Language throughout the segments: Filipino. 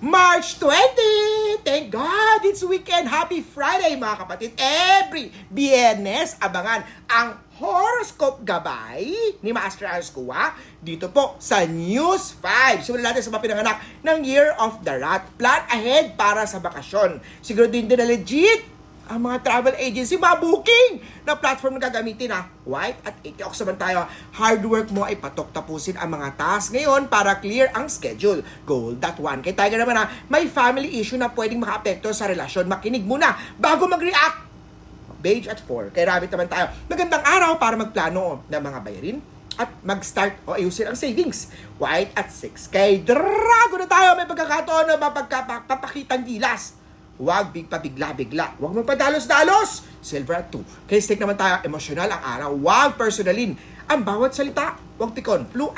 March 20! Thank God! It's weekend! Happy Friday mga kapatid! Every Biyernes, abangan ang horoscope gabay ni Master Ascua dito po sa News 5. Simulan natin sa mga pinanganak ng Year of the Rat. Plan ahead para sa bakasyon. Siguro din na legit ang mga travel agency, mga booking na platform na gagamitin ha. White at 80 saman tayo. Hard work mo ay patok tapusin ang mga task ngayon para clear ang schedule. Gold that one. Kay Tiger naman ha, may family issue na pwedeng makaapekto sa relasyon. Makinig muna bago mag-react. Beige at 4. Kay Rabbit naman tayo. Magandang araw para magplano ng mga bayarin at mag-start o ayusin ang savings. White at 6. Kay Drago na tayo. May pagkakataon na mapagpapakitang gilas. Huwag pabigla-bigla. Huwag magpadalos-dalos. Silver at 2. Kay Snake naman tayo, emosyonal ang araw. Huwag personalin ang bawat salita. Huwag pikon. Blue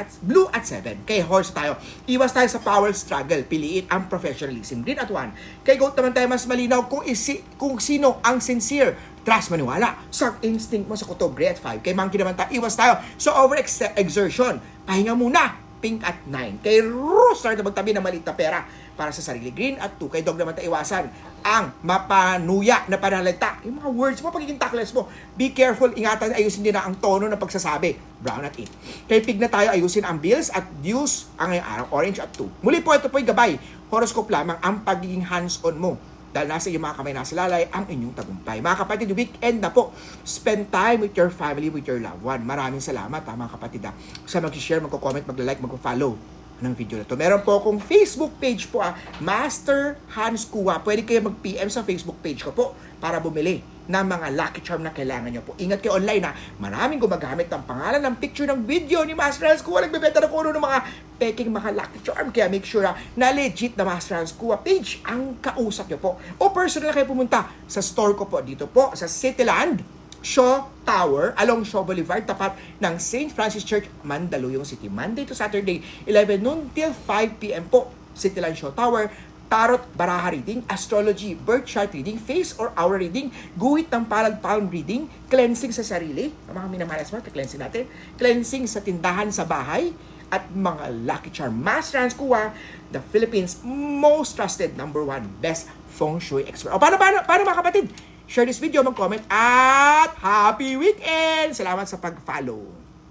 at 7. Kay Horse tayo, iwas tayo sa power struggle. Piliin ang professionalism. Green at 1. Kay Goat naman tayo, mas malinaw kung sino ang sincere. Trust, maniwala sa instinct mo sa kutob. Gray at 5. Kay Monkey naman tayo, iwas tayo sa over-exertion. Pahinga muna. Pink at 9. Kay Rooster na magtabi ng maliit na pera para sa sarili. Green at 2. Kay Dog naman tayo, iwasan ang mapanuya na panalita. Yung mga words mo, pagiging tactless mo. Be careful, ingatan, ayusin din na ang tono ng pagsasabi. Brown at 8. Kay Pig na tayo, ayusin ang bills at dues ang ngayong araw. Orange at 2. Muli po, ito po yung gabay. Horoscope lamang ang pagiging hands-on mo. Dahil nasa iyong mga kamay nasa lalay ang inyong tagumpay. Mga kapatid, weekend na po. Spend time with your family, with your loved one. Maraming salamat mga kapatid sa mag-share, mag-comment, mag-like, mag-follow ng video na to. Meron po akong Facebook page po Master Hans Kua. Pwede kayo mag-PM sa Facebook page ko po para bumili ng mga lucky charm na kailangan nyo po. Ingat kayo online Maraming gumagamit ng pangalan ng picture ng video ni Master Hans Kua. Nagbebenta na kuno ng mga peking mga lucky charm. Kaya make sure na legit na Master Hans Kua page ang kausap nyo po. O personal na kayo pumunta sa store ko po dito po sa Cityland Shaw Tower along Shaw Boulevard, tapat ng St. Francis Church, Mandaluyong City. Monday to Saturday, 11 noon till 5 p.m. po. Cityland Shaw Tower. Tarot, baraha reading, astrology, birth chart reading, face or hour reading, guhit ng palm reading, cleansing sa sarili, ang mga minamalas mo, cleansing natin, cleansing sa tindahan sa bahay, at mga lucky charm. Master Hans Kua, the Philippines' most trusted #1 best feng shui expert. O paano mga kapatid? Share this video, mag-comment, at happy weekend! Salamat sa pag-follow.